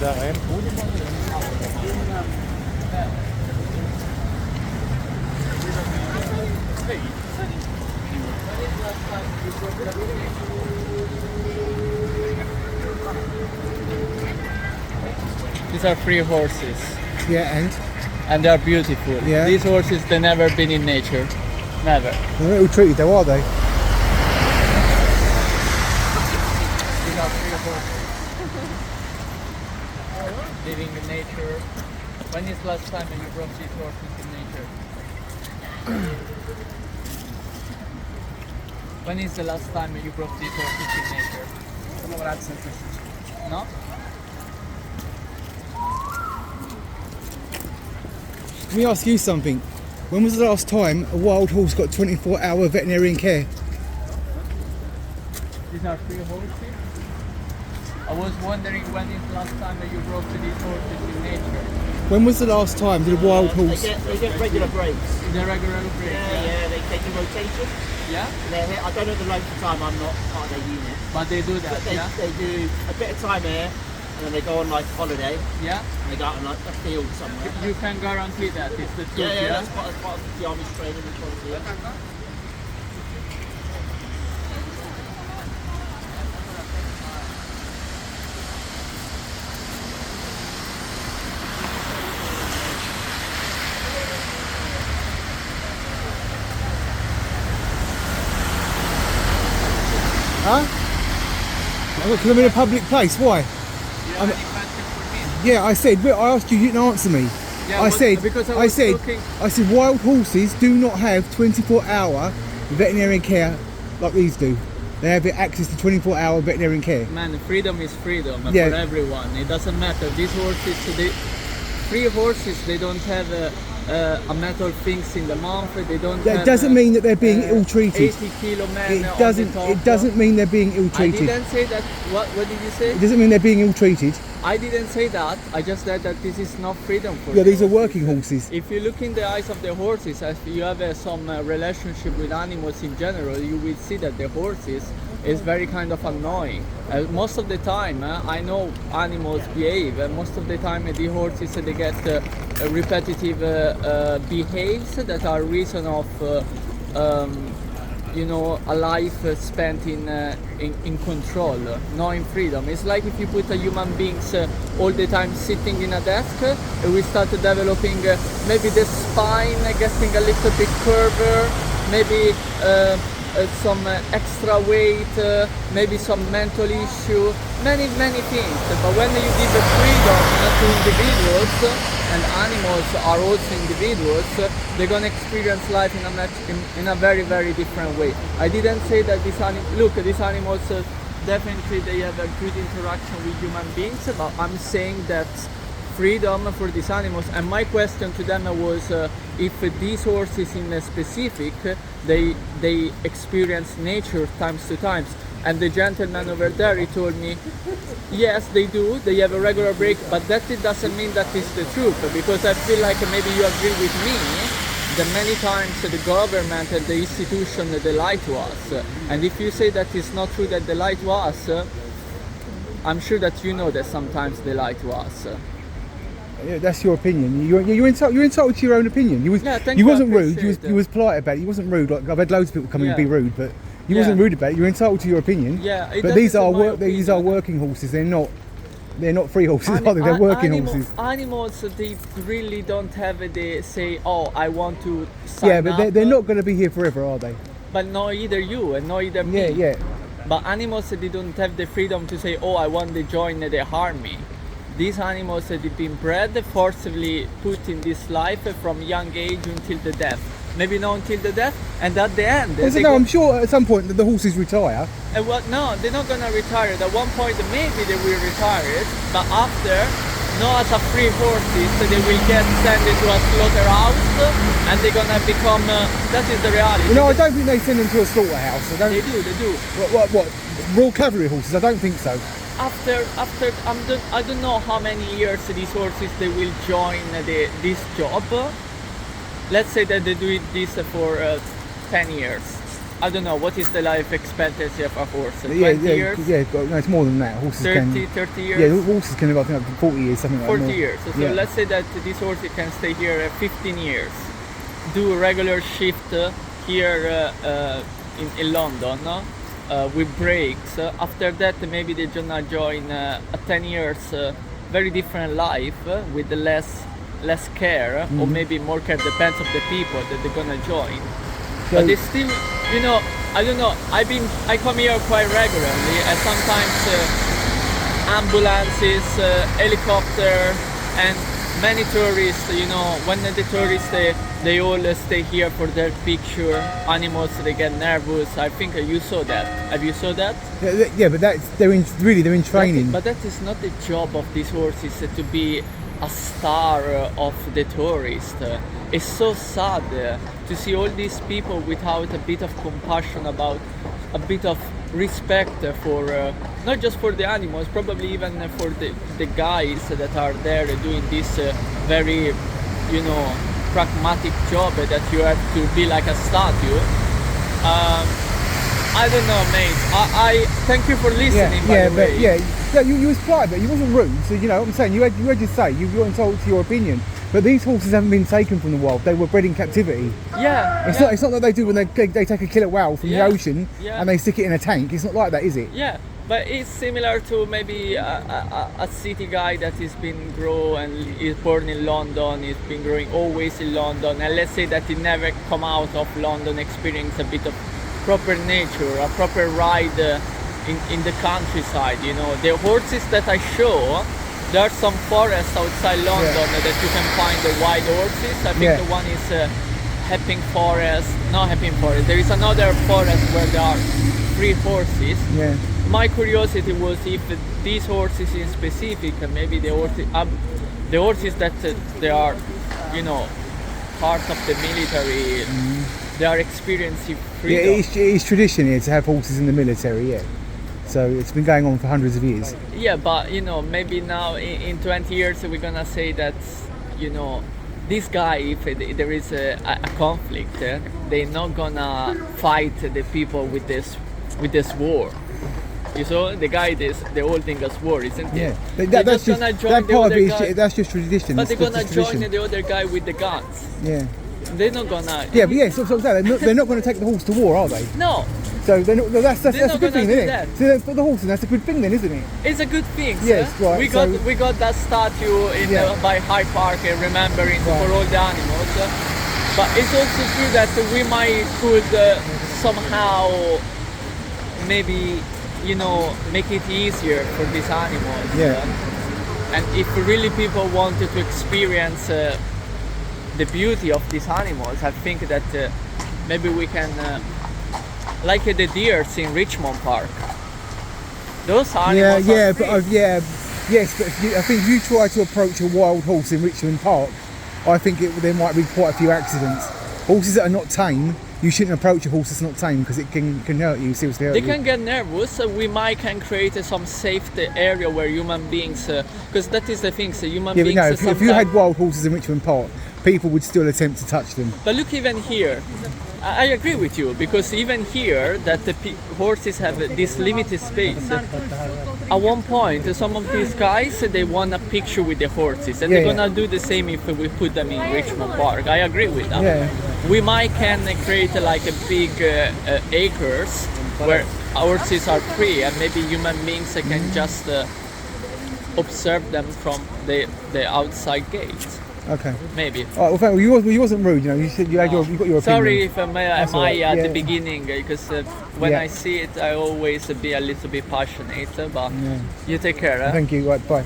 l'arène. These are free horses, Yeah, and they are beautiful. Yeah. These horses, they never been in nature, never. they're not ill treated though, are they? These are free horses, living in nature. When is last time you brought these horses in nature? When is the last time you brought these horses in nature? No? Let me ask you something. When was the last time a wild horse got 24-hour veterinarian care? These are free horses. I was wondering when is the last time that you brought these horses in nature? When was the last time did a wild horse... They get regular breaks. The regular break. Yeah, they do rotation. Yeah? They're here. I don't know the length of time, I'm not part of their unit. But they do that, But they, yeah? they do a bit of time here, and then they go on like holiday, Yeah? and they go out on like a field somewhere. You can guarantee that it's the truth, Yeah, yeah? that's part of the army's training and quality. Yeah. Huh? Because I'm in a public place, why? You have any question for me? Yeah, I said, I asked you, you didn't answer me. Yeah, I but- said, because I was looking- I said, wild horses do not have 24-hour veterinarian care like these do. They have access to 24-hour veterinarian care. Man, freedom is freedom Yeah. for everyone. It doesn't matter. These horses, free horses, they don't have a metal things in the mouth. They don't. That have, doesn't mean that they're being ill-treated. 80-kilo man. It on doesn't. the top. It doesn't mean they're being I ill-treated. didn't say that. What did you say? It doesn't mean they're being ill-treated. I didn't say that. I just said that this is not freedom for Yeah, the these are horses. working horses. If you look in the eyes of the horses, as you have some relationship with animals in general, you will see that the horses is very kind of annoying. Most of the time, I know animals behave. Most of the time, the horses they get repetitive behaves that are reason of a life spent in control, not in freedom. It's like if you put a human beings all the time sitting in a desk, we start developing maybe the spine getting a little bit curver, maybe some extra weight, maybe some mental issue, many things. But when you give freedom to individuals, and animals are also individuals, they're gonna experience life in a very different way. I didn't say that these animals definitely they have a good interaction with human beings, but I'm saying that freedom for these animals. And my question to them was if these horses in specific they experience nature times to times. And the gentleman over there, he told me, yes, they do. They have a regular break, but that it doesn't mean that is the truth. Because I feel like maybe you agree with me that many times the government and the institution they lie to us. And if you say that it's not true that they lie to us, I'm sure that you know that sometimes they lie to us. Yeah, that's your opinion. You're entitled to your own opinion. Yeah, thank You you, I wasn't rude. appreciate You was polite about it. You wasn't rude. Like I've had loads of people come in and be Yeah. rude, but you Yeah. wasn't rude about it. You're entitled to your opinion. Yeah, But these are These working horses. They're not free horses, are they? They're working horses. Animals, they really don't have the say, oh, I want to sign Yeah, but up. they're not going to be here forever, are they? But not either you and not either me. Yeah. But animals, they don't have the freedom to say, oh, I want to join the army. These animals, they've been bred, forcibly put in this life from young age until the death. Maybe not until the death, and at the end, Well, so they no, go- I'm sure at some point that the horses retire. no, they're not gonna retire. At one point, maybe they will retire it, but after, not as a free horses, so they will get sent into a slaughterhouse, and they're gonna become. That is the reality. No, I don't think they send them to a slaughterhouse. I don't. They do. What? Royal Cavalry horses? I don't think so. After I don't know how many years these horses they will join this job. Let's say that they do this for 10 years. I don't know, what is the life expectancy of a horse? 20 Yeah, years? no, it's more than that. Horses 30 can. years? Yeah, horses can live I think up to 40 years, something like that. 40 more. years. So Yeah. let's say that this horse can stay here 15 years, do a regular shift here in London with breaks. After that, maybe they're gonna join a 10 years very different life with less care, or maybe more care, depends of the people that they're gonna join. So- But they still, I don't know. I come here quite regularly, and sometimes ambulances, helicopter, and many tourists. When the tourists they all stay here for their picture. Animals they get nervous. I think you saw that. Have you saw that? Yeah, but they're in training. But that is not the job of these horses to be a star of the tourist. It's so sad to see all these people without a bit of compassion, about a bit of respect for not just for the animals, probably even for the guys that are there doing this very pragmatic job that you have to be like a statue. I don't know, mate. I thank you for listening. By the way. You was polite, but you wasn't rude. So what I'm saying, you had your say. You weren't entitled to your opinion. But these horses haven't been taken from the wild. They were bred in captivity. Yeah. It's not like they do when they take a killer whale from the ocean Yeah. and they stick it in a tank. It's not like that, is it? Yeah, but it's similar to maybe a city guy that has been grown and is born in London, he's been growing always in London, and let's say that he never come out of London, experience a bit of proper nature, a proper ride in the countryside. The horses that I show, there are some forests outside London that you can find the wild horses. I think the one is Epping Forest, not Epping Forest. There is another forest where there are 3 horses. Yeah. My curiosity was if these horses in specific, maybe the horses that they are, part of the military, they are experiencing freedom. Yeah, it is tradition here to have horses in the military. Yeah. So it's been going on for hundreds of years. Yeah, but maybe now in 20 years we're gonna say that, this guy, if there is a conflict, they're not gonna fight the people with this war. You saw the guy the holding us war, isn't it? Yeah, They're that's just just gonna join that the part of other it. guy, That's just tradition. but they're It's just gonna tradition. join the other guy with the guns. Yeah. They're not gonna. Yeah, but so they're not going to take the horse to war, are they? No, So they're not, that's They're a not good gonna thing, do isn't that. it? So for the horses, that's a good thing then, isn't it? it's a good thing. Yes, sir. right, We got that statue by Hyde Park, remembering for all the animals. But it's also true that we might could somehow maybe make it easier for these animals. Yeah. And if really people wanted to experience the beauty of these animals, I think that maybe we can, like the deers in Richmond Park. Those animals are free. Yes, but I think if you try to approach a wild horse in Richmond Park, I think there might be quite a few accidents. Horses that are not tame, you shouldn't approach a horse that's not tame because it can hurt you, seriously hurt They you. can get nervous. We might can create some safe area where human beings, because that is the thing. So human Yeah, but beings. no, if you had wild horses in Richmond Park, people would still attempt to touch them. But look, even here, I agree with you, because even here that the horses have this limited space. At one point, some of these guys they want a picture with the horses, and they're gonna do the same if we put them in Richmond Park. I agree with that. Yeah. We might can create like a big acres where horses are free, and maybe human beings can just observe them from the outside gate. Okay. Maybe. All right, well, thank you. You wasn't rude, you said you got your opinion. Sorry if am That's all I right, at yeah. the beginning, because when Yeah. I see it, I always be a little bit passionate. But you take care. Thank you, right, bye.